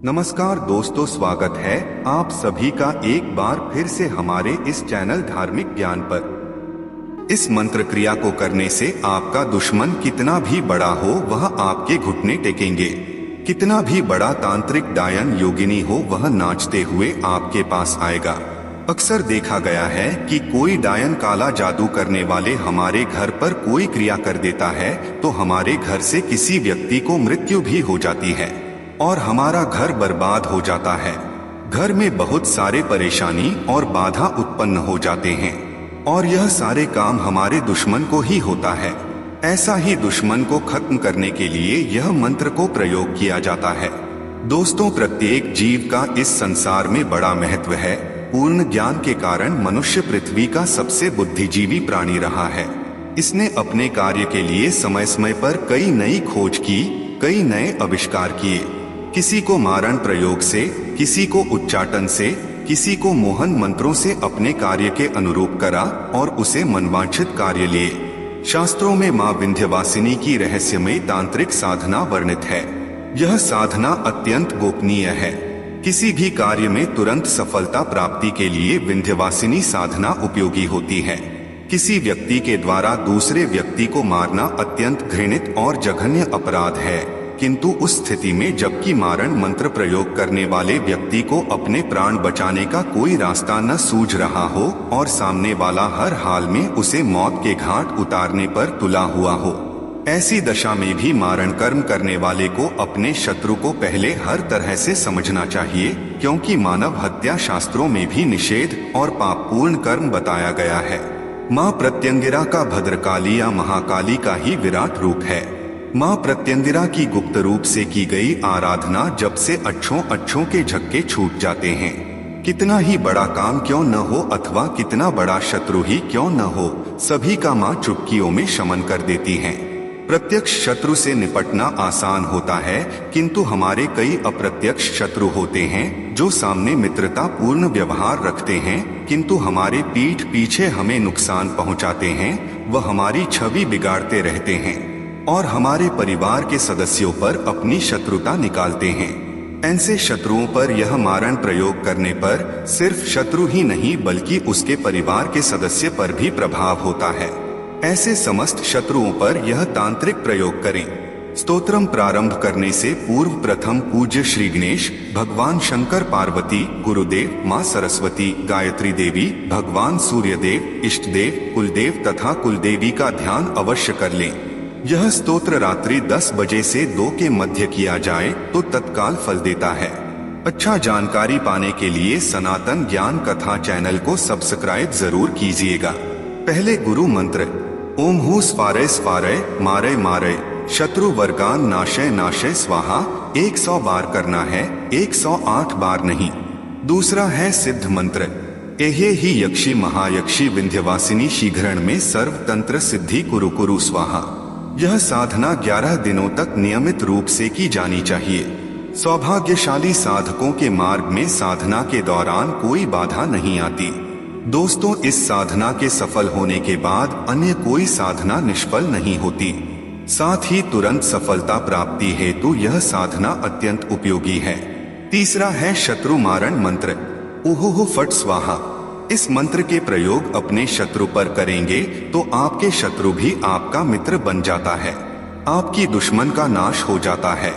नमस्कार दोस्तों, स्वागत है आप सभी का एक बार फिर से हमारे इस चैनल धार्मिक ज्ञान पर। इस मंत्र क्रिया को करने से आपका दुश्मन कितना भी बड़ा हो वह आपके घुटने टेकेंगे। कितना भी बड़ा तांत्रिक डायन योगिनी हो वह नाचते हुए आपके पास आएगा। अक्सर देखा गया है कि कोई डायन काला जादू करने वाले हमारे घर पर कोई क्रिया कर देता है तो हमारे घर से किसी व्यक्ति को मृत्यु भी हो जाती है और हमारा घर बर्बाद हो जाता है। घर में बहुत सारे परेशानी और बाधा उत्पन्न हो जाते हैं और यह सारे काम हमारे दुश्मन को ही होता है। ऐसा ही दुश्मन को खत्म करने के लिए यह मंत्र को प्रयोग किया जाता है। दोस्तों, प्रत्येक जीव का इस संसार में बड़ा महत्व है। पूर्ण ज्ञान के कारण मनुष्य पृथ्वी का सबसे बुद्धिजीवी प्राणी रहा है। इसने अपने कार्य के लिए समय समय पर कई नई खोज की, कई नए आविष्कार किए। किसी को मारण प्रयोग से, किसी को उच्चाटन से, किसी को मोहन मंत्रों से अपने कार्य के अनुरूप करा और उसे मनवांछित कार्य लिए। शास्त्रों में मां विंध्यवासिनी की रहस्यमय तांत्रिक साधना वर्णित है। यह साधना अत्यंत गोपनीय है। किसी भी कार्य में तुरंत सफलता प्राप्ति के लिए विंध्यवासिनी साधना उपयोगी होती है। किसी व्यक्ति के द्वारा दूसरे व्यक्ति को मारना अत्यंत घृणित और जघन्य अपराध है, किंतु उस स्थिति में जबकि मारण मंत्र प्रयोग करने वाले व्यक्ति को अपने प्राण बचाने का कोई रास्ता न सूझ रहा हो और सामने वाला हर हाल में उसे मौत के घाट उतारने पर तुला हुआ हो, ऐसी दशा में भी मारण कर्म करने वाले को अपने शत्रु को पहले हर तरह से समझना चाहिए, क्योंकि मानव हत्या शास्त्रों में भी निषेध और पापपूर्ण कर्म बताया गया है। मां प्रत्यंगिरा का भद्रकाली या महाकाली का ही विराट रूप है। मां प्रत्यंगिरा की गुप्त रूप से की गई आराधना जब से अच्छों के झक्के छूट जाते हैं। कितना ही बड़ा काम क्यों न हो अथवा कितना बड़ा शत्रु ही क्यों न हो, सभी का मां चुटकियों में शमन कर देती हैं। प्रत्यक्ष शत्रु से निपटना आसान होता है, किंतु हमारे कई अप्रत्यक्ष शत्रु होते हैं जो सामने मित्रता पूर्ण व्यवहार रखते हैं, किंतु हमारे पीठ पीछे हमें नुकसान पहुंचाते हैं। वह हमारी छवि बिगाड़ते रहते हैं और हमारे परिवार के सदस्यों पर अपनी शत्रुता निकालते हैं। ऐसे शत्रुओं पर यह मारण प्रयोग करने पर सिर्फ शत्रु ही नहीं बल्कि उसके परिवार के सदस्य पर भी प्रभाव होता है। ऐसे समस्त शत्रुओं पर यह तांत्रिक प्रयोग करें। स्तोत्रम प्रारंभ करने से पूर्व प्रथम पूज्य श्री गणेश, भगवान शंकर, पार्वती, गुरुदेव, माँ सरस्वती, गायत्री देवी, भगवान सूर्यदेव, इष्ट देव, कुलदेव तथा कुलदेवी का ध्यान अवश्य कर लें। यह स्तोत्र रात्रि 10 बजे से 2 के मध्य किया जाए तो तत्काल फल देता है। अच्छा जानकारी पाने के लिए सनातन ज्ञान कथा चैनल को सब्सक्राइब जरूर कीजिएगा। पहले गुरु मंत्र ओम हूँ स्वारय स्वारय मारय मारय शत्रु वर्गान नाशय नाशय स्वाहा 100 बार करना है, 108 बार नहीं। दूसरा है सिद्ध मंत्र एहे ही यक्षी महायक्षी विंध्यवासिनी शीघ्रण में सर्व तंत्र सिद्धि कुरु कुरु स्वाहा। यह साधना 11 दिनों तक नियमित रूप से की जानी चाहिए। सौभाग्यशाली साधकों के मार्ग में साधना के दौरान कोई बाधा नहीं आती। दोस्तों, इस साधना के सफल होने के बाद अन्य कोई साधना निष्फल नहीं होती। साथ ही तुरंत सफलता प्राप्ति हेतु यह साधना अत्यंत उपयोगी है। तीसरा है शत्रु मारण मंत्र उहुहु फट स्वाहा। इस मंत्र के प्रयोग अपने शत्रु पर करेंगे तो आपके शत्रु भी आपका मित्र बन जाता है, आपकी दुश्मन का नाश हो जाता है।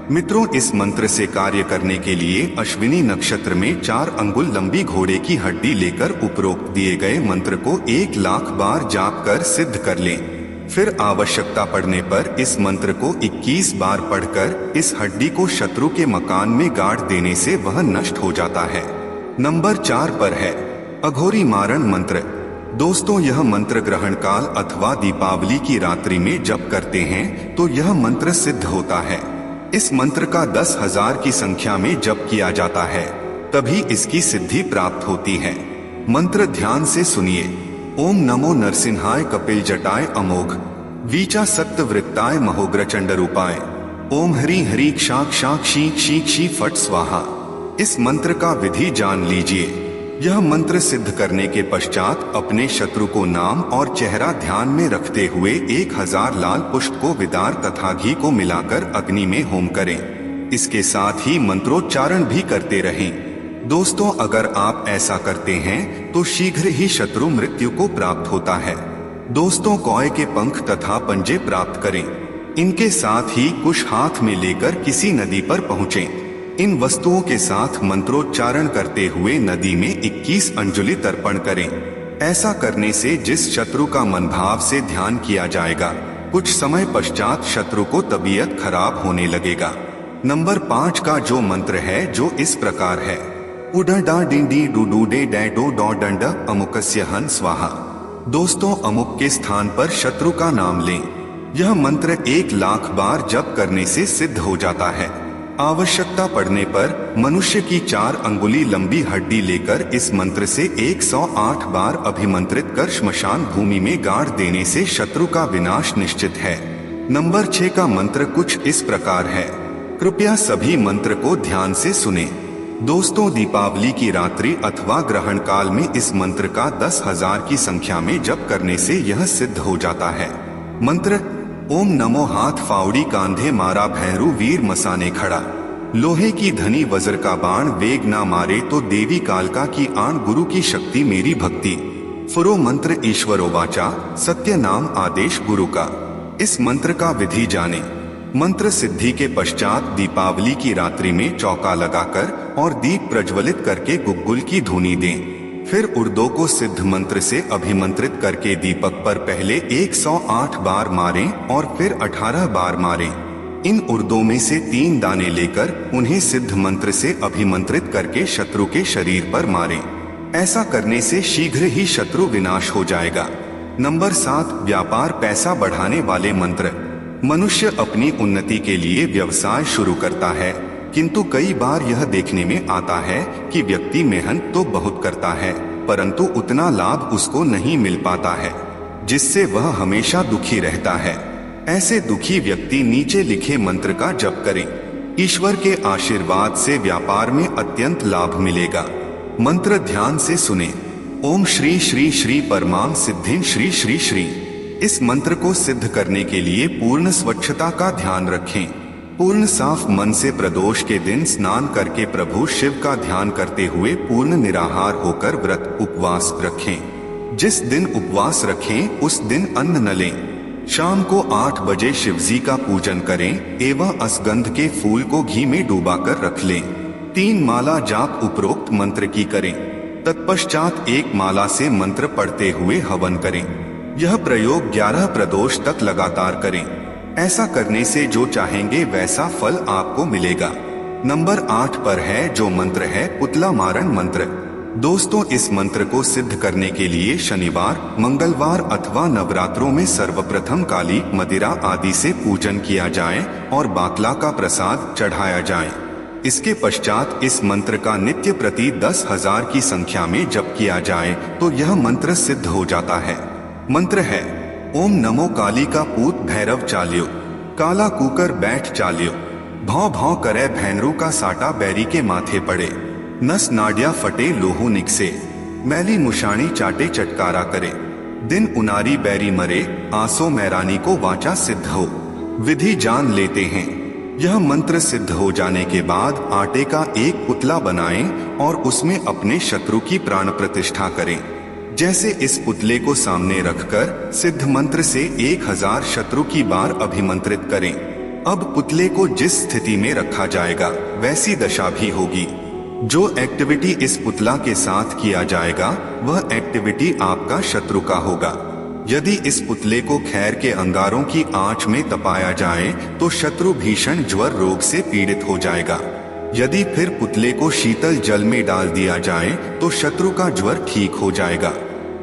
मित्रों, इस मंत्र से कार्य करने के लिए अश्विनी नक्षत्र में 4 अंगुल लंबी घोड़े की हड्डी लेकर उपरोक्त दिए गए मंत्र को 1 लाख बार जाप कर सिद्ध कर लें। फिर आवश्यकता पड़ने पर इस मंत्र को 21 बार पढ़कर इस हड्डी को शत्रु के मकान में गाड़ देने से वह नष्ट हो जाता है। नंबर 4 पर है अघोरी मारण मंत्र। दोस्तों, यह मंत्र ग्रहण काल अथवा दीपावली की रात्रि में जप करते हैं तो यह मंत्र सिद्ध होता है। इस मंत्र का 10,000 की संख्या में जप किया जाता है, तभी इसकी सिद्धि प्राप्त होती है। मंत्र ध्यान से सुनिए। ओम नमो नरसिंहाय कपिल जटाय अमोघ वीचा सत्य वृत्ताय महोग्र चंडरूपाय ओम हरि हरि क्षाक शाक शीक शीक शी फट स्वाहा। इस मंत्र का विधि जान लीजिए। यह मंत्र सिद्ध करने के पश्चात अपने शत्रु को नाम और चेहरा ध्यान में रखते हुए 1000 लाल पुष्प को विदार तथा घी को मिलाकर अग्नि में होम करें। इसके साथ ही मंत्रोच्चारण भी करते रहें। दोस्तों, अगर आप ऐसा करते हैं तो शीघ्र ही शत्रु मृत्यु को प्राप्त होता है। दोस्तों, कौए के पंख तथा पंजे प्राप्त करें। इनके साथ ही कुश हाथ में लेकर किसी नदी पर पहुँचें। इन वस्तुओं के साथ मंत्रोच्चारण करते हुए नदी में 21 अंजलि तर्पण करें। ऐसा करने से जिस शत्रु का मन भाव से ध्यान किया जाएगा, कुछ समय पश्चात शत्रु को तबीयत खराब होने लगेगा। नंबर 5 का जो मंत्र है जो इस प्रकार है, उडा डिंडी डूडूडे डैडो डॉ डंड अमुकस्य हन स्वाहा। दोस्तों, अमुक के स्थान पर शत्रु का नाम लें। यह मंत्र 1,00,000 बार जप करने से सिद्ध हो जाता है। आवश्यकता पड़ने पर मनुष्य की 4 अंगुली लंबी हड्डी लेकर इस मंत्र से 108 बार अभिमंत्रित कर श्मशान भूमि में गाड़ देने से शत्रु का विनाश निश्चित है। नंबर 6 का मंत्र कुछ इस प्रकार है। कृपया सभी मंत्र को ध्यान से सुने। दोस्तों, दीपावली की रात्रि अथवा ग्रहण काल में इस मंत्र का 10,000 की संख्या में जप करने से यह सिद्ध हो जाता है। मंत्र: ओम नमो हाथ फावड़ी कांधे मारा भैरू वीर मसाने खड़ा। लोहे की धनी वज्र का बाण वेग ना मारे तो देवी कालका की आण गुरु की शक्ति मेरी भक्ति। फुरो मंत्र ईश्वरो वाचा सत्य नाम आदेश गुरु का। इस मंत्र का विधि जाने। मंत्र सिद्धि के पश्चात दीपावली की रात्रि में चौका लगाकर और दीप प्रज्वलित करके गुग्गुल की धुनी दें। फिर उर्दों को सिद्ध मंत्र से अभिमंत्रित करके दीपक पर पहले 108 बार मारें और फिर 18 बार मारें। इन उर्दों में से 3 दाने लेकर उन्हें सिद्ध मंत्र से अभिमंत्रित करके शत्रु के शरीर पर मारें। ऐसा करने से शीघ्र ही शत्रु विनाश हो जाएगा। नंबर 7 व्यापार पैसा बढ़ाने वाले मंत्र। मनुष्य अपनी उन्नति के लिए व्यवसाय शुरू करता है, किंतु कई बार यह देखने में आता है कि व्यक्ति मेहनत तो बहुत करता है परंतु उतना लाभ उसको नहीं मिल पाता है, जिससे वह हमेशा दुखी रहता है। ऐसे दुखी व्यक्ति नीचे लिखे मंत्र का जप करें। ईश्वर के आशीर्वाद से व्यापार में अत्यंत लाभ मिलेगा। मंत्र ध्यान से सुने। ओम श्री श्री श्री परमाम सिद्धिं श्री श्री श्री। इस मंत्र को सिद्ध करने के लिए पूर्ण स्वच्छता का ध्यान रखें। पूर्ण साफ मन से प्रदोष के दिन स्नान करके प्रभु शिव का ध्यान करते हुए पूर्ण निराहार होकर व्रत उपवास रखें। जिस दिन उपवास रखें उस दिन अन्न न लें। शाम को 8 बजे शिवजी का पूजन करें एवं असगंध के फूल को घी में डुबाकर रख लें। 3 माला जाप उपरोक्त मंत्र की करें। तत्पश्चात 1 माला से मंत्र पढ़ते हुए हवन करें। यह प्रयोग 11 प्रदोष तक लगातार करें। ऐसा करने से जो चाहेंगे वैसा फल आपको मिलेगा। नंबर 8 पर है जो मंत्र है पुतला मारण मंत्र। दोस्तों, इस मंत्र को सिद्ध करने के लिए शनिवार, मंगलवार अथवा नवरात्रों में सर्वप्रथम काली, मदिरा आदि से पूजन किया जाए और बाकला का प्रसाद चढ़ाया जाए। इसके पश्चात इस मंत्र का नित्य प्रति 10,000 की संख्या में जप किया जाए तो यह मंत्र सिद्ध हो जाता है। मंत्र है ओम नमो काली का पूत भैरव चाल्यो, काला कूकर बैठ चाल्यो, भौं भौं करे भैनरू का साटा बैरी के माथे पड़े, नस नाडिया फटे लोहू निकसे, मैली मुशाणी चाटे चटकारा करे, दिन उनारी बैरी मरे, आसो मैरानी को वाचा सिद्ध हो। विधि जान लेते हैं। यह मंत्र सिद्ध हो जाने के बाद आटे का एक पुतला बनाएं और उसमें अपने शत्रु की प्राण प्रतिष्ठा करें। जैसे इस पुतले को सामने रखकर सिद्ध मंत्र से 1000 शत्रु की बार अभिमंत्रित करें। अब पुतले को जिस स्थिति में रखा जाएगा वैसी दशा भी होगी। जो एक्टिविटी इस पुतला के साथ किया जाएगा वह एक्टिविटी आपका शत्रु का होगा। यदि इस पुतले को खैर के अंगारों की आंच में तपाया जाए तो शत्रु भीषण ज्वर रोग से पीड़ित हो जाएगा। यदि फिर पुतले को शीतल जल में डाल दिया जाए तो शत्रु का ज्वर ठीक हो जाएगा।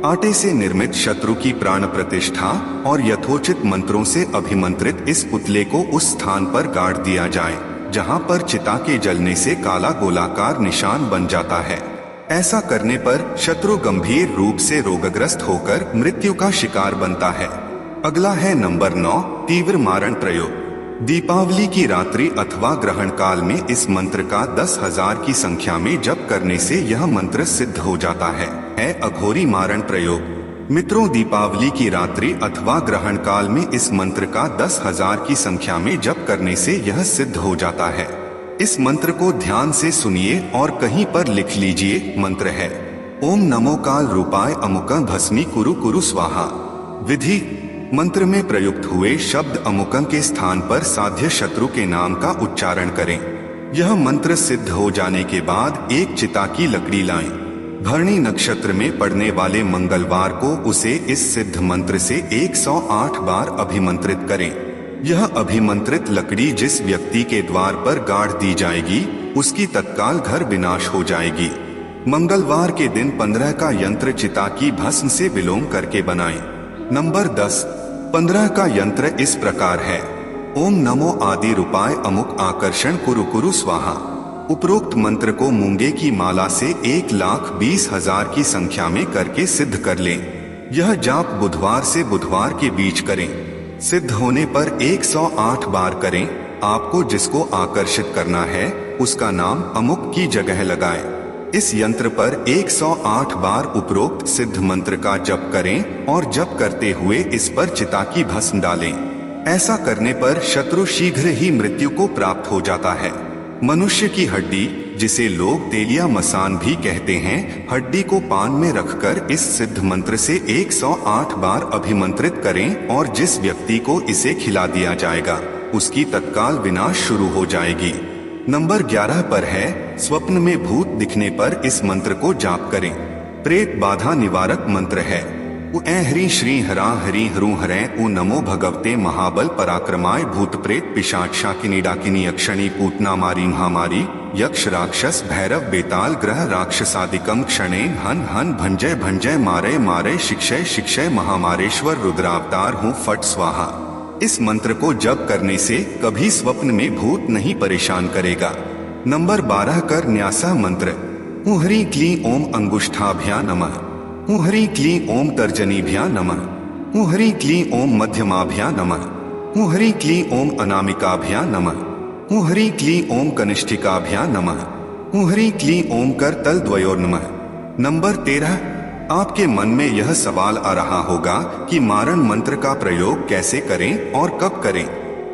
आटे से निर्मित शत्रु की प्राण प्रतिष्ठा और यथोचित मंत्रों से अभिमंत्रित इस पुतले को उस स्थान पर गाड़ दिया जाए जहां पर चिता के जलने से काला गोलाकार निशान बन जाता है। ऐसा करने पर शत्रु गंभीर रूप से रोगग्रस्त होकर मृत्यु का शिकार बनता है। अगला है नंबर 9 तीव्र मारण प्रयोग। दीपावली की रात्रि अथवा ग्रहण काल में इस मंत्र का 10,000 की संख्या में जप करने से यह मंत्र सिद्ध हो जाता है अघोरी मारण प्रयोग। मित्रों, दीपावली की रात्रि अथवा ग्रहण काल में इस मंत्र का 10,000 की संख्या में जप करने से यह सिद्ध हो जाता है। इस मंत्र को ध्यान से सुनिए और कहीं पर लिख लीजिए। मंत्र है ओम नमो काल रूपाय अमुकं भस्मी कुरु कुरु स्वाहा। विधि, मंत्र में प्रयुक्त हुए शब्द अमुकं के स्थान पर साध्य शत्रु के नाम का उच्चारण करें। यह मंत्र सिद्ध हो जाने के बाद एक चिता की लकड़ी लाएं। भरणी नक्षत्र में पड़ने वाले मंगलवार को उसे इस सिद्ध मंत्र से 108 बार अभिमंत्रित करें। यह अभिमंत्रित लकड़ी जिस व्यक्ति के द्वार पर गाड़ दी जाएगी उसकी तत्काल घर विनाश हो जाएगी। मंगलवार के दिन 15 का यंत्र चिता की भस्म से विलोम करके बनाएं। नंबर 10, 15 का यंत्र इस प्रकार है। ओम नमो आदि रूपाय अमुक आकर्षण कुरु कुरु स्वाहा। उपरोक्त मंत्र को मूंगे की माला से 1,20,000 की संख्या में करके सिद्ध कर लें। यह जाप बुधवार से बुधवार के बीच करें। सिद्ध होने पर 108 बार करें। आपको जिसको आकर्षित करना है उसका नाम अमुक की जगह लगाएं। इस यंत्र पर 108 बार उपरोक्त सिद्ध मंत्र का जप करें और जप करते हुए इस पर चिता की भस्म डालें। ऐसा करने पर शत्रु शीघ्र ही मृत्यु को प्राप्त हो जाता है। मनुष्य की हड्डी, जिसे लोग तेलिया मसान भी कहते हैं, हड्डी को पान में रखकर इस सिद्ध मंत्र से 108 बार अभिमंत्रित करें और जिस व्यक्ति को इसे खिला दिया जाएगा उसकी तत्काल विनाश शुरू हो जाएगी। नंबर 11 पर है स्वप्न में भूत दिखने पर इस मंत्र को जाप करें। प्रेत बाधा निवारक मंत्र है। उ ऐ ह्री श्री हरा हरि हरू हरै उ नमो भगवते महाबल पराक्रमाय भूत प्रेत पिशाच शाकिनी डाकिनी यक्षणी पूतना मारी महामारी यक्ष राक्षस भैरव बेताल ग्रह राक्षसादिकम क्षणे हन हन भंजय भंजय मारे मारे शिक्षय शिक्षय महामारेश्वर रुद्रावतार हूँ फट स्वाहा। इस मंत्र को जप करने से कभी स्वप्न में भूत नहीं परेशान करेगा। नंबर 12 कर न्यासा मंत्र। हूँ हरि क्ली ओम अंगुष्ठाभ्या नमः। हूँ हरि क्ली ओम तर्जनीभ्या नमः। हूँ हरि क्ली ओम मध्यमाभ्या नमः। हूँ हरि क्ली ओम अनामिकाभ्या नमः। हूँ हरि क्ली ओम कनिष्ठिकाभ्या नमः। हूँ हरि क्ली ओम कर तल द्वयोर नमः। नंबर 13, आपके मन में यह सवाल आ रहा होगा कि मारण मंत्र का प्रयोग कैसे करें और कब करें।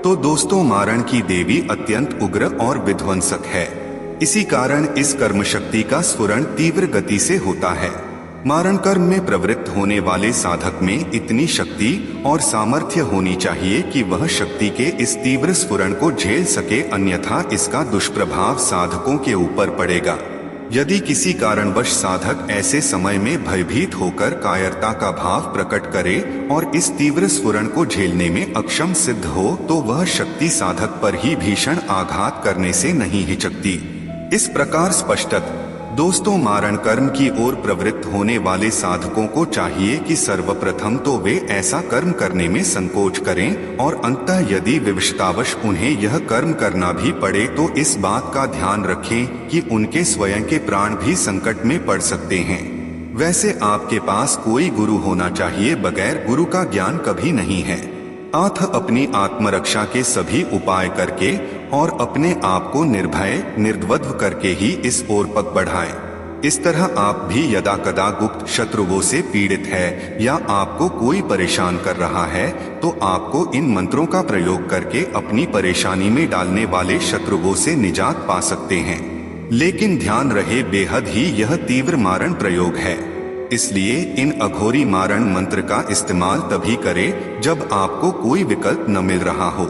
तो दोस्तों, मारण की देवी अत्यंत उग्र और विध्वंसक है। इसी कारण इस कर्म शक्ति का स्फुरण तीव्र गति से होता है। मारण कर्म में प्रवृत्त होने वाले साधक में इतनी शक्ति और सामर्थ्य होनी चाहिए कि वह शक्ति के इस तीव्र स्फुरण को झेल सके, अन्यथा इसका दुष्प्रभाव साधकों के ऊपर पड़ेगा। यदि किसी कारणवश साधक ऐसे समय में भयभीत होकर कायरता का भाव प्रकट करे और इस तीव्र स्फुरण को झेलने में अक्षम सिद्ध हो तो वह शक्ति साधक पर ही भीषण आघात करने से नहीं हिचकती। इस प्रकार स्पष्टत दोस्तों, मारण कर्म की ओर प्रवृत्त होने वाले साधकों को चाहिए कि सर्वप्रथम तो वे ऐसा कर्म करने में संकोच करें और अंततः यदि विवशतावश उन्हें यह कर्म करना भी पड़े तो इस बात का ध्यान रखें कि उनके स्वयं के प्राण भी संकट में पड़ सकते हैं। वैसे आपके पास कोई गुरु होना चाहिए, बगैर गुरु का ज्ञान कभी नहीं है। अतः अपनी आत्मरक्षा के सभी उपाय करके और अपने आप को निर्भय निर्द्वंद्व करके ही इस ओर पग बढ़ाएं। इस तरह आप भी यदा कदा गुप्त शत्रुओं से पीड़ित है या आपको कोई परेशान कर रहा है तो आपको इन मंत्रों का प्रयोग करके अपनी परेशानी में डालने वाले शत्रुओं से निजात पा सकते हैं। लेकिन ध्यान रहे, बेहद ही यह तीव्र मारण प्रयोग है, इसलिए इन अघोरी मारण मंत्र का इस्तेमाल तभी करें जब आपको कोई विकल्प न मिल रहा हो।